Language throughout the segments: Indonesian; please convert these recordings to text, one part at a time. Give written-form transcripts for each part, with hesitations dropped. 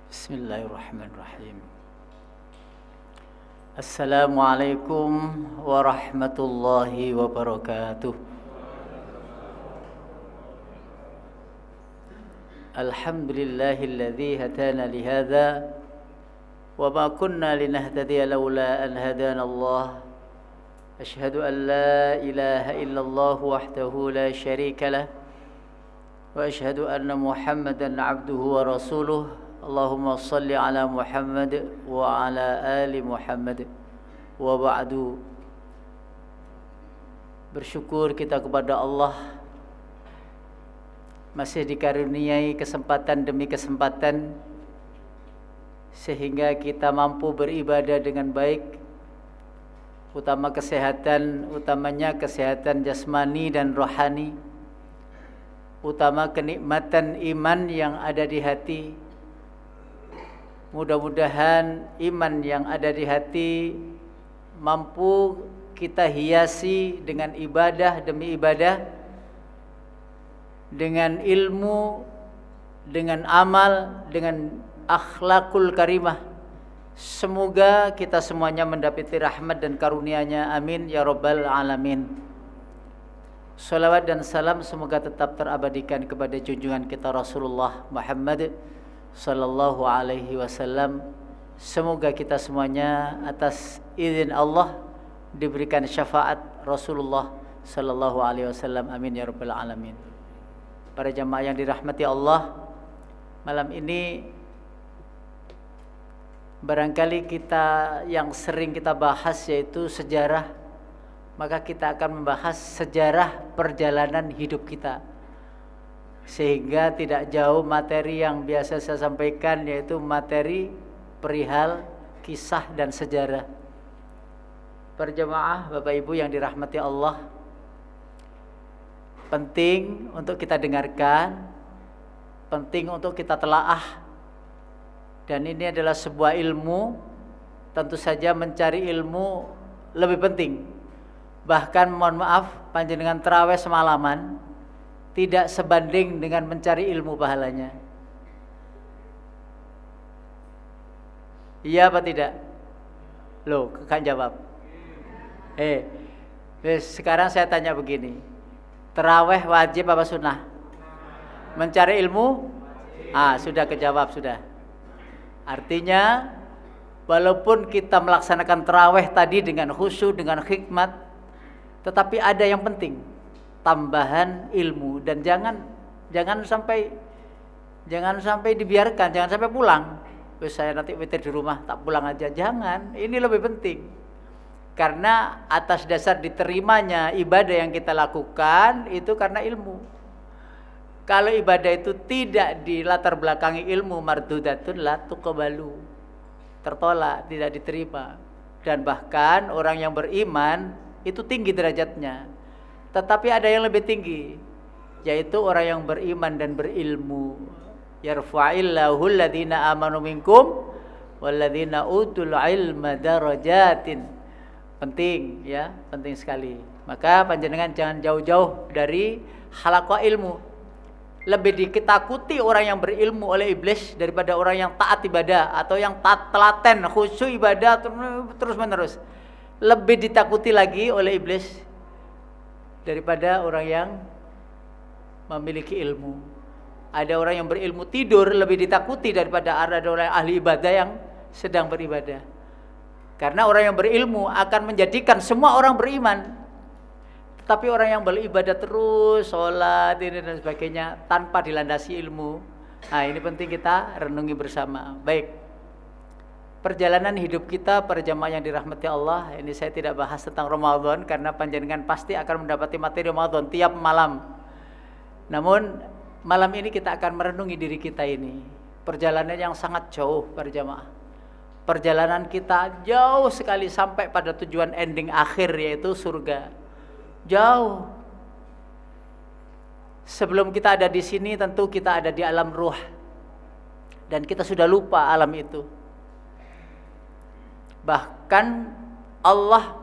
Bismillahirrahmanirrahim. Assalamualaikum warahmatullahi wabarakatuh. Alhamdulillahilladzi hadana lihadza wa ma kunna linahtadiya laula an hadana Allah. Asyhadu an la ilaha illallah wahdahu la syarika lah wa asyhadu anna Muhammadan abduhu wa rasuluh. Allahumma salli ala Muhammad wa ala ali Muhammad wa ba'du. Bersyukur kita kepada Allah masih dikaruniai kesempatan demi kesempatan sehingga kita mampu beribadah dengan baik, utamanya kesehatan jasmani dan rohani, utama kenikmatan iman yang ada di hati. Mudah-mudahan iman yang ada di hati mampu kita hiasi dengan ibadah demi ibadah, dengan ilmu, dengan amal, dengan akhlakul karimah. Semoga kita semuanya mendapati rahmat dan karunia-Nya. Amin ya rabbal alamin. Salawat dan salam semoga tetap terabadikan kepada junjungan kita Rasulullah Muhammad sallallahu alaihi wasallam. Semoga kita semuanya atas izin Allah diberikan syafaat Rasulullah sallallahu alaihi wasallam. Amin ya rabbal alamin. Para jamaah yang dirahmati Allah, malam ini barangkali kita yang sering kita bahas yaitu sejarah, maka kita akan membahas sejarah perjalanan hidup kita. Sehingga tidak jauh materi yang biasa saya sampaikan, yaitu materi perihal kisah dan sejarah. Para jemaah, Bapak Ibu yang dirahmati Allah, penting untuk kita dengarkan, penting untuk kita telaah. Dan ini adalah sebuah ilmu, tentu saja mencari ilmu lebih penting. Bahkan mohon maaf, panjenengan tarawih semalaman tidak sebanding dengan mencari ilmu pahalanya. Iya apa tidak? Loh, kan jawab. Sekarang saya tanya begini. Tarawih wajib apa sunnah? Mencari ilmu? Sudah kejawab sudah. Artinya walaupun kita melaksanakan tarawih tadi dengan khusyuk, dengan hikmat, tetapi ada yang penting, tambahan ilmu. Dan jangan sampai dibiarkan, jangan sampai pulang. Saya nanti witir di rumah, tak pulang aja. Jangan, ini lebih penting. Karena atas dasar diterimanya ibadah yang kita lakukan itu karena ilmu. Kalau ibadah itu tidak dilatar belakangi ilmu, mardudatun la tuqbalu, tertolak, tidak diterima. Dan bahkan orang yang beriman itu tinggi derajatnya. Tetapi ada yang lebih tinggi, yaitu orang yang beriman dan berilmu. Yarfa'illahu alladhina amanu minkum walladhina utul ilma darajatin. Penting ya, penting sekali. Maka panjenengan jangan jauh-jauh dari halaqah ilmu. Lebih ditakuti orang yang berilmu oleh iblis daripada orang yang taat ibadah atau yang telaten khusyuk ibadah terus menerus. Lebih ditakuti lagi oleh iblis daripada orang yang memiliki ilmu. Ada orang yang berilmu tidur lebih ditakuti daripada ada orang ahli ibadah yang sedang beribadah. Karena orang yang berilmu akan menjadikan semua orang beriman. Tapi orang yang beribadah terus, sholat ini dan sebagainya tanpa dilandasi ilmu. Ini penting kita renungi bersama. Baik. Perjalanan hidup kita para jamaah yang dirahmati Allah, ini saya tidak bahas tentang Ramadan karena panjenengan pasti akan mendapati materi Ramadan tiap malam. Namun malam ini kita akan merenungi diri kita ini. Perjalanan yang sangat jauh para jamaah. Perjalanan kita jauh sekali sampai pada tujuan ending akhir yaitu surga. Jauh. Sebelum kita ada di sini tentu kita ada di alam ruh. Dan kita sudah lupa alam itu. Bahkan Allah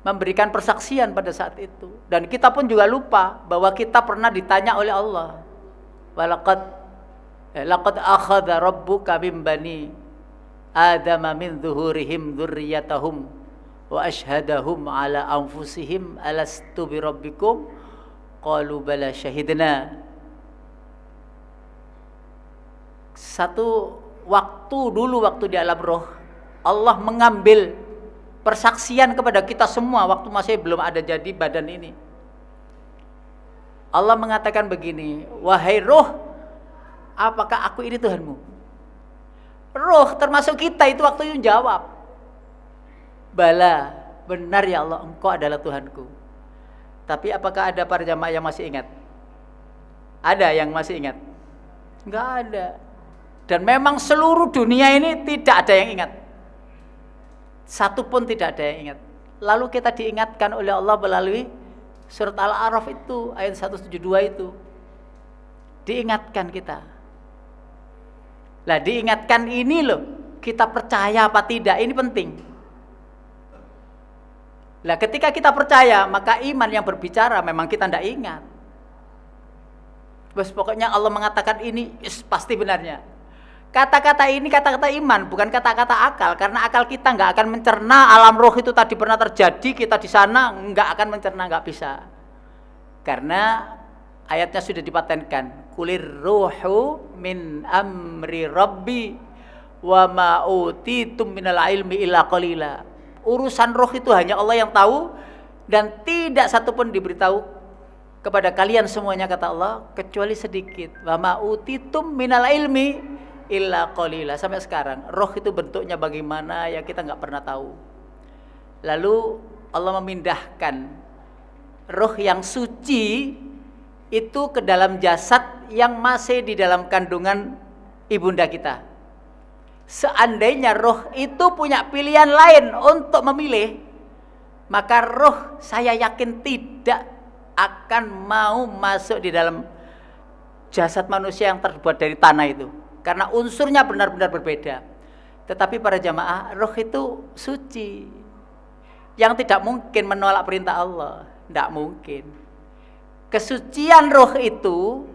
memberikan persaksian pada saat itu. Dan kita pun juga lupa bahwa kita pernah ditanya oleh Allah. Walaqad Laqad akhadha rabbuka min bani Adama min zuhurihim dzurriyyatahum wa ashhadahum ala anfusihim alastu bi rabbikum qalu bala syahidna. Satu waktu dulu, waktu di alam roh, Allah mengambil persaksian kepada kita semua waktu masih belum ada jadi badan ini. Allah mengatakan begini, wahai roh, apakah aku ini Tuhanmu? Roh termasuk kita itu waktu itu jawab, bala, benar ya Allah, engkau adalah Tuhanku. Tapi apakah ada para jamaah yang masih ingat? Ada yang masih ingat? Enggak ada. Dan memang seluruh dunia ini tidak ada yang ingat. Satu pun tidak ada yang ingat. Lalu kita diingatkan oleh Allah melalui surat Al-A'raf itu, ayat 172 itu. Diingatkan kita. Lah diingatkan ini loh, kita percaya apa tidak, ini penting. Lah ketika kita percaya, maka iman yang berbicara memang kita tidak ingat. Bos pokoknya Allah mengatakan ini pasti benarnya. Kata-kata ini kata-kata iman, bukan kata-kata akal. Karena akal kita nggak akan mencerna alam roh itu tadi pernah terjadi, kita di sana nggak akan mencerna, nggak bisa. Karena ayatnya sudah dipatenkan. Kulir ruhu min amri rabbi wa ma utitum minal ilmi illa qalila. Urusan roh itu hanya Allah yang tahu dan tidak satu pun diberitahu kepada kalian semuanya, kata Allah, kecuali sedikit. Wa ma utitum minal ilmi illa qalila. Sampai sekarang roh itu bentuknya bagaimana ya kita nggak pernah tahu. Lalu Allah memindahkan roh yang suci itu ke dalam jasad yang masih di dalam kandungan ibunda kita. Seandainya roh itu punya pilihan lain untuk memilih, maka roh saya yakin tidak akan mau masuk di dalam jasad manusia yang terbuat dari tanah itu. Karena unsurnya benar-benar berbeda. Tetapi para jamaah, roh itu suci, yang tidak mungkin menolak perintah Allah. Tidak mungkin. Kesucian roh itu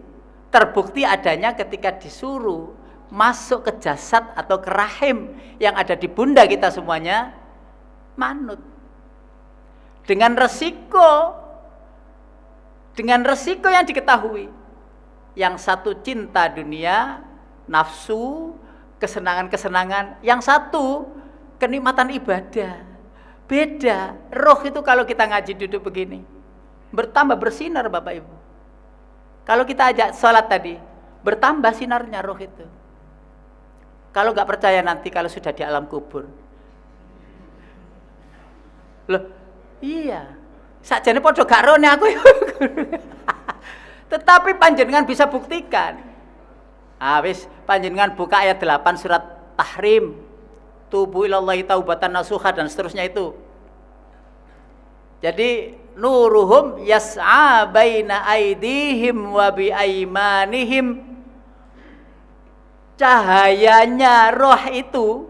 terbukti adanya ketika disuruh masuk ke jasad atau ke rahim yang ada di bunda kita semuanya, manut. Dengan resiko yang diketahui. Yang satu cinta dunia, nafsu, kesenangan-kesenangan. Yang satu kenikmatan ibadah. Beda. Roh itu kalau kita ngaji duduk begini, bertambah bersinar Bapak Ibu. Kalau kita ajak sholat tadi, bertambah sinarnya roh itu. Kalau nggak percaya nanti kalau sudah di alam kubur. Loh, iya. Sakjane padha gak rone aku. Tetapi panjenengan bisa buktikan. Wis panjenengan buka ayat 8 surat Tahrim. Tubu ilallahi taubatan nasuha dan seterusnya itu. Jadi nuruhum yas'a baina aidihim wa bi aimanihim. Cahayanya roh itu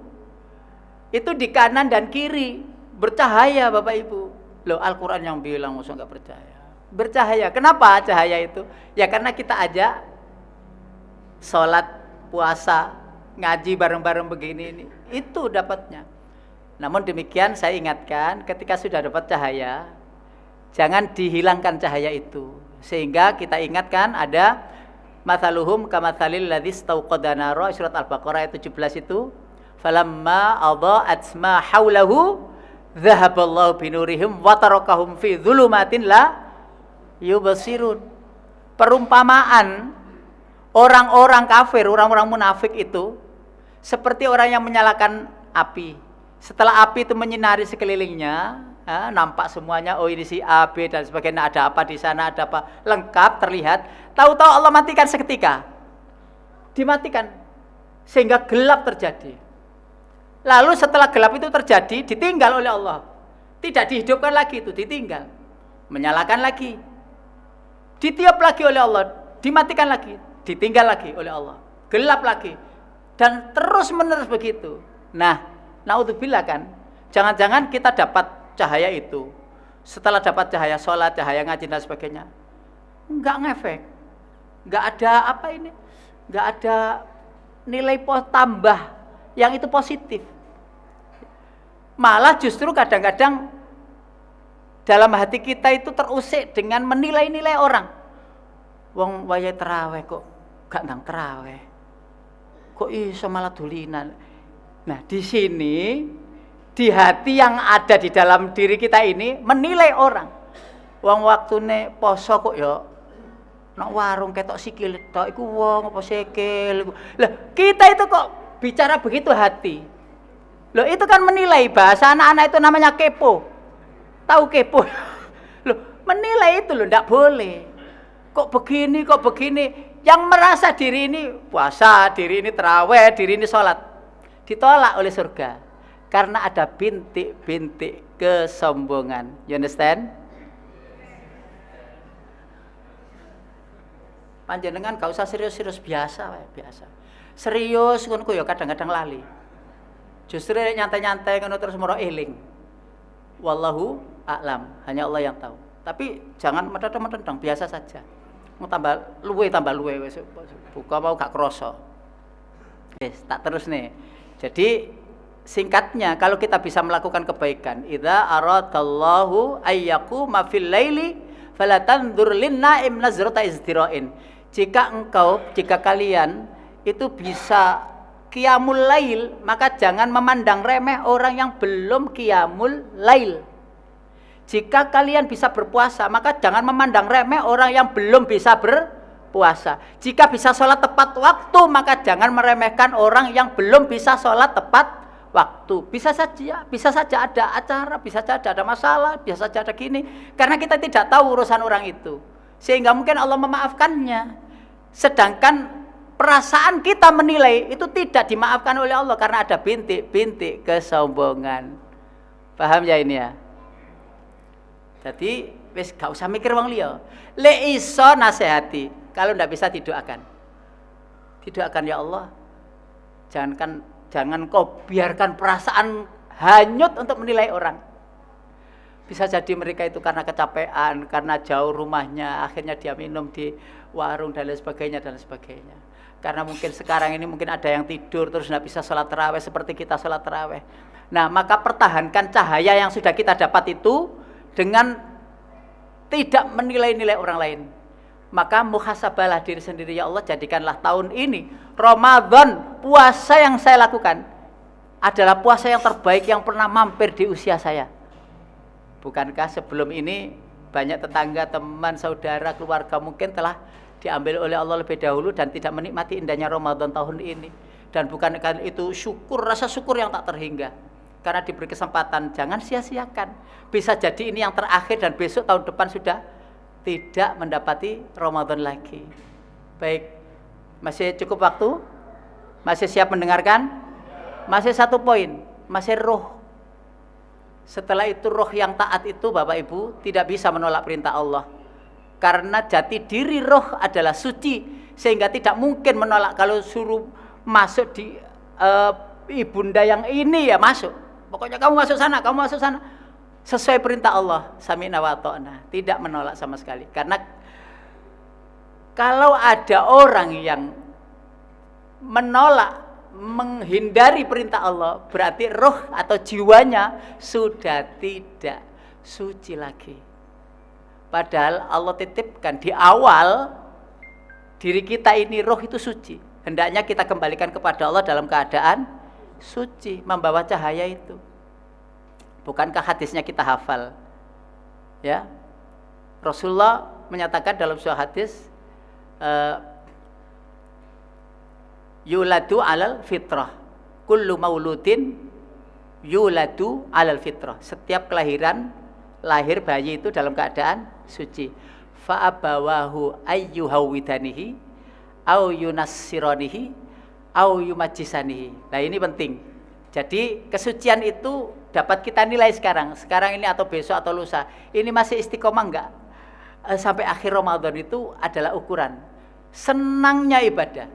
di kanan dan kiri, bercahaya Bapak Ibu. Loh, Al-Qur'an yang bilang masa enggak percaya. Bercahaya. Kenapa cahaya itu? Ya karena kita ajak salat, puasa, ngaji bareng-bareng begini ini. Itu dapatnya. Namun demikian saya ingatkan, ketika sudah dapat cahaya, jangan dihilangkan cahaya itu. Sehingga kita ingatkan ada mathaluhum kamathalil ladzi istauqada nara, surat Al-Baqarah ayat 17 itu, falamma adha'at ma haulahu dzahaballahu binurihim wa tarakahum fi dzulumatin la yubsirun. Perumpamaan orang-orang kafir, orang-orang munafik itu seperti orang yang menyalakan api. Setelah api itu menyinari sekelilingnya, nampak semuanya, oh ini si A, B dan sebagainya, ada apa di sana, ada apa, lengkap terlihat. Tahu-tahu Allah matikan seketika, dimatikan sehingga gelap terjadi. Lalu setelah gelap itu terjadi, ditinggal oleh Allah, tidak dihidupkan lagi, itu ditinggal, menyalakan lagi, ditiup lagi oleh Allah, dimatikan lagi, ditinggal lagi oleh Allah, gelap lagi, dan terus menerus begitu. Nah, naudzubillah kan, jangan-jangan kita dapat cahaya itu, setelah dapat cahaya sholat, cahaya ngaji dan sebagainya, enggak ngefek, enggak ada apa ini, nggak ada nilai tambah yang itu positif. Malah justru kadang-kadang dalam hati kita itu terusik dengan menilai-nilai orang. Wong wayahe terawih kok gak ndang terawih. Kok iso malah dulinan. Nah, di sini di hati yang ada di dalam diri kita ini menilai orang. Wong waktune poso kok ya nek warung ketok sikil tok iku wong apa sikil. Lah, kita itu kok bicara begitu hati. Loh, itu kan menilai. Bahasa anak-anak itu namanya kepo. Tahu kepo? Loh, menilai itu loh, ndak boleh. Kok begini, kok begini. Yang merasa diri ini puasa, diri ini terawih, diri ini sholat, ditolak oleh surga. Karena ada bintik-bintik kesombongan. You understand? Panjenengan gak usah serius-serius, biasa biasa. Serius ngono ku ya kadang-kadang lali. Justru nyantai-nyantai ngono terus moro eling. Wallahu a'lam, hanya Allah yang tahu. Tapi jangan medhot-medhot, biasa saja. Mau tambah luwe wis buka mau gak krasa. Wis tak terus nih. Jadi singkatnya kalau kita bisa melakukan kebaikan, idza aradallahu ayyaquma fil laili fala tanzur lin naim nazrata izdira'in. Jika kalian itu bisa qiyamul lail, maka jangan memandang remeh orang yang belum qiyamul lail. Jika kalian bisa berpuasa, maka jangan memandang remeh orang yang belum bisa berpuasa. Jika bisa sholat tepat waktu, maka jangan meremehkan orang yang belum bisa sholat tepat waktu. Bisa saja ada acara, bisa saja ada masalah, bisa saja ada gini. Karena kita tidak tahu urusan orang itu, sehingga mungkin Allah memaafkannya. Sedangkan perasaan kita menilai itu tidak dimaafkan oleh Allah karena ada bintik-bintik kesombongan. Paham ya ini ya? Jadi wis gak usah mikir wong liya. Lek iso nasihati, kalau ndak bisa didoakan. Didoakan, ya Allah. Jangan kau biarkan perasaan hanyut untuk menilai orang. Bisa jadi mereka itu karena kecapean, karena jauh rumahnya, akhirnya dia minum di warung dan lain sebagainya dan sebagainya. Karena mungkin sekarang ini mungkin ada yang tidur terus nggak bisa sholat tarawih seperti kita sholat tarawih. Nah, maka pertahankan cahaya yang sudah kita dapat itu dengan tidak menilai-nilai orang lain. Maka muhasabalah diri sendiri, ya Allah, jadikanlah tahun ini Ramadan, puasa yang saya lakukan adalah puasa yang terbaik yang pernah mampir di usia saya. Bukankah sebelum ini banyak tetangga, teman, saudara, keluarga mungkin telah diambil oleh Allah lebih dahulu dan tidak menikmati indahnya Ramadan tahun ini. Dan bukankah itu syukur, rasa syukur yang tak terhingga. Karena diberi kesempatan, jangan sia-siakan. Bisa jadi ini yang terakhir dan besok tahun depan sudah tidak mendapati Ramadan lagi. Baik, masih cukup waktu? Masih siap mendengarkan? Masih satu poin, masih roh. Setelah itu roh yang taat itu Bapak Ibu tidak bisa menolak perintah Allah. Karena jati diri roh adalah suci, sehingga tidak mungkin menolak. Kalau suruh masuk di ibunda yang ini ya masuk. Pokoknya kamu masuk sana, kamu masuk sana. Sesuai perintah Allah, sami'na wa ata'na, tidak menolak sama sekali. Karena kalau ada orang yang menolak, menghindari perintah Allah, berarti roh atau jiwanya sudah tidak suci lagi. Padahal Allah titipkan di awal diri kita ini roh itu suci. Hendaknya kita kembalikan kepada Allah dalam keadaan suci, membawa cahaya itu. Bukankah hadisnya kita hafal? Ya, Rasulullah menyatakan dalam sebuah hadis, yuladu alal fitrah, kullu mauludin yuladu alal fitrah. Setiap kelahiran, lahir bayi itu dalam keadaan suci. Fa'abawahu ayyuhawwidanihi au yunassiranihi au yumajjisanihi. Nah, ini penting. Jadi kesucian itu dapat kita nilai sekarang ini atau besok atau lusa. Ini masih istiqomah enggak? Sampai akhir Ramadan itu adalah ukuran senangnya ibadah,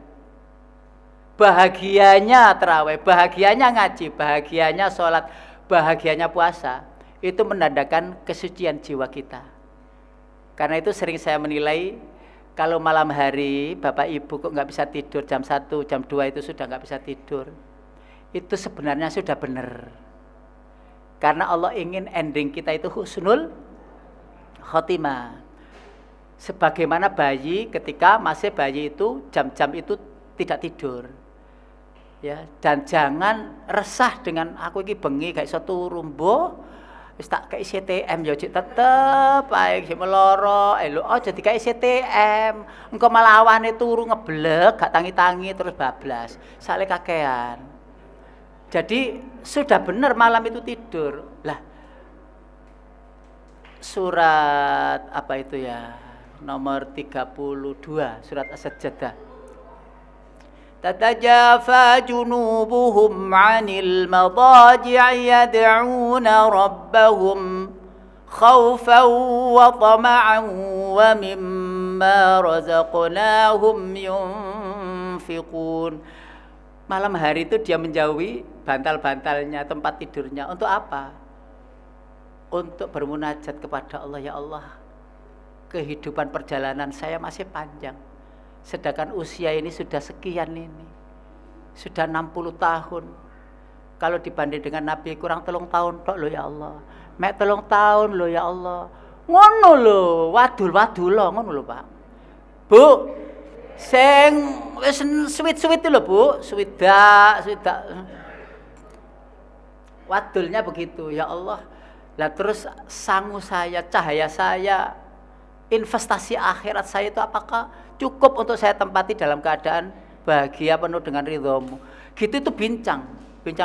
bahagianya tarawih, bahagianya ngaji, bahagianya sholat, bahagianya puasa. Itu menandakan kesucian jiwa kita. Karena itu sering saya menilai Kalau malam hari Bapak Ibu kok nggak bisa tidur jam 1, jam 2 itu sudah nggak bisa tidur, itu sebenarnya sudah benar. Karena Allah ingin ending kita itu husnul khotimah. Sebagaimana bayi ketika masih bayi itu jam-jam itu tidak tidur. Ya, dan jangan resah dengan aku iki bengi gak iso turu mbuh wis tak kei CTM ya cik tetep ae sik meloro lho aja dikei CTM engko malah awane turu ngeblek gak tangi-tangi terus bablas sale kakean. Jadi sudah benar malam itu tidur. Lah surat apa itu ya? Nomor 32 surat As-Sajdah. تتجافى جنوبهم عن المضاجع يدعون ربهم خوفا وطمعا ومما رزقناهم ينفقون. Malam hari itu dia menjauhi bantal-bantalnya, tempat tidurnya. Untuk apa? Untuk bermunajat kepada Allah. Ya Allah, kehidupan perjalanan saya masih panjang. Sedangkan usia ini sudah sekian ini. Sudah 60 tahun. Kalau dibanding dengan Nabi kurang 3 tahun tok lho ya Allah. Mek 3 tahun lho ya Allah. Ngono lho, wadul-wadul lho ngono lho, Pak. Bu, sing wis suwit-suwit itu lho, Bu. Swidak. Wadulnya begitu, ya Allah. Lah terus sangu saya, cahaya saya, investasi akhirat saya itu apakah cukup untuk saya tempati dalam keadaan bahagia penuh dengan ridhomu. Gitu itu bincang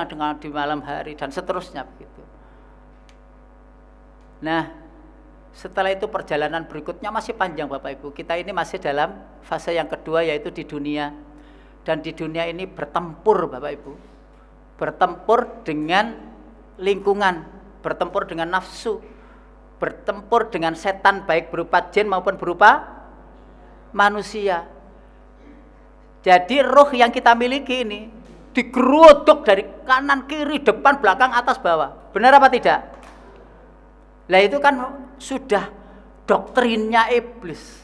dengan di malam hari dan seterusnya begitu. Nah, setelah itu perjalanan berikutnya masih panjang Bapak Ibu. Kita ini masih dalam fase yang kedua yaitu di dunia. Dan di dunia ini bertempur Bapak Ibu. Bertempur dengan lingkungan, bertempur dengan nafsu, bertempur dengan setan baik berupa jin maupun berupa manusia. Jadi roh yang kita miliki ini digeruduk dari kanan, kiri, depan, belakang, atas, bawah. Benar apa tidak? Lah itu kan sudah doktrinnya iblis.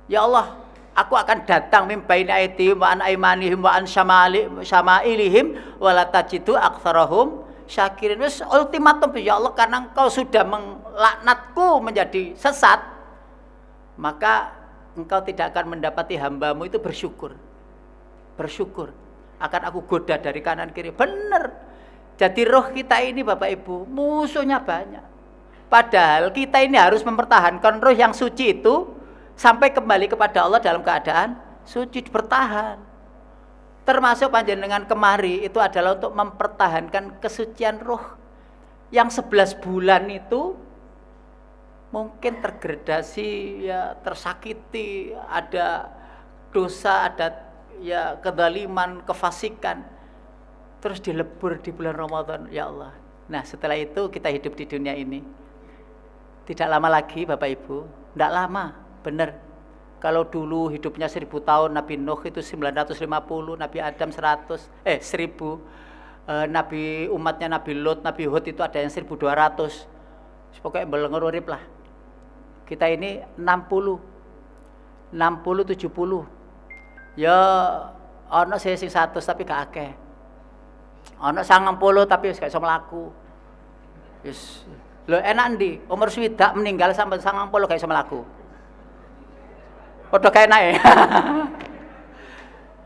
Ya Allah, aku akan datang min baini aydihim wa an aymanihim wa an syama'ilihim wa la tajidu aktsarahum syakirin. Wis ultimatum ya Allah, karena Engkau sudah melaknatku menjadi sesat, maka Engkau tidak akan mendapati hambamu itu bersyukur. Akan aku goda dari kanan kiri. Benar. Jadi roh kita ini Bapak Ibu musuhnya banyak. Padahal kita ini harus mempertahankan roh yang suci itu sampai kembali kepada Allah dalam keadaan suci, bertahan. Termasuk panjenengan kemari itu adalah untuk mempertahankan kesucian roh. Yang 11 bulan itu mungkin tergradasi, ya tersakiti, ada dosa, ada ya kezaliman, kefasikan, terus dilebur di bulan Ramadan, ya Allah. Nah setelah itu kita hidup di dunia ini tidak lama lagi Bapak Ibu, tidak lama, benar. Kalau dulu hidupnya 1000 tahun, Nabi Nuh itu 950, Nabi Adam 1000, Nabi umatnya Nabi Lot, Nabi Hud itu ada yang 1200. Pokoknya belengurip lah. Kita ini 60, 70. Ya ono sing 100 tapi gak akeh. Ono 90 tapi wis gak iso mlaku. Wis lho enak ndi? Umur swidak meninggal sampai 90 gak iso mlaku. Padha kae enak.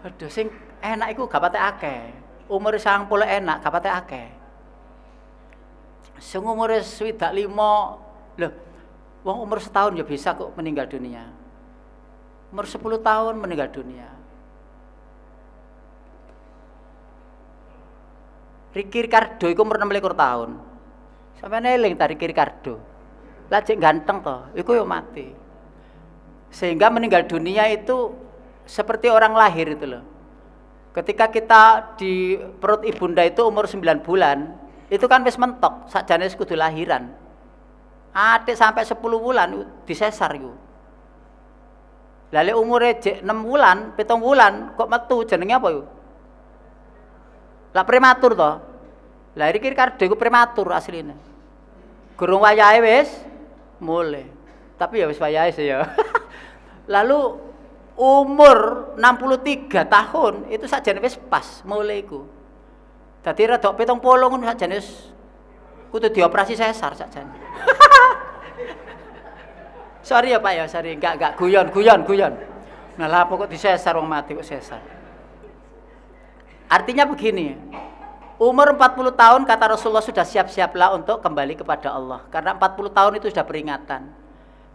Aduh sing enak iku gak patek akeh. Umur 90 enak gak patek akeh. Sing umur swidak 5 lho wong umur setahun ya bisa kok meninggal dunia. Umur 10 tahun meninggal dunia. Ricky Ricardo iku umur 26 tahun. Sampeyan eling ta Ricky Ricardo. Lah cek ganteng toh, iku yo mati. Sehingga meninggal dunia itu seperti orang lahir itu loh. Ketika kita di perut ibunda itu umur 9 bulan, itu kan wis mentok, sakjane wis kudu lahiran. Adik sampai 10 bulan disesar iku. Lale umure jek 6 bulan, 7 bulan kok metu jenenge apa iku? Lah prematur toh. Lah iki Ricardo iku prematur asline. Gurung wayahe wis mulai. Tapi ya wis wayahe sih ya. Lalu umur 63 tahun itu sakjane wis pas mulai iku. Dadi rada 70 ngono sakjane wis kudu dioperasi sesar sakjane. Sorry ya Pak ya, sorry enggak guyon. Nah lah pokok disesar wong mati kok sesar. Artinya begini, umur 40 tahun kata Rasulullah sudah siap-siaplah untuk kembali kepada Allah. Karena 40 tahun itu sudah peringatan.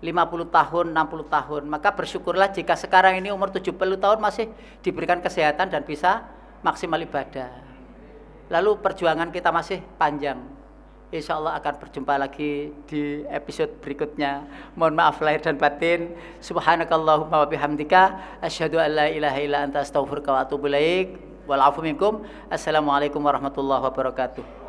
50 tahun, 60 tahun. Maka bersyukurlah jika sekarang ini umur 70 tahun masih diberikan kesehatan dan bisa maksimal ibadah. Lalu perjuangan kita masih panjang. Insya Allah akan berjumpa lagi di episode berikutnya. Mohon maaf lahir dan batin. Subhanakallahumma wa bihamdika asyhadu an la ilaha illa anta astaghfiruka wa atubu ilaik. Wal afu minkum. Assalamualaikum warahmatullahi wabarakatuh.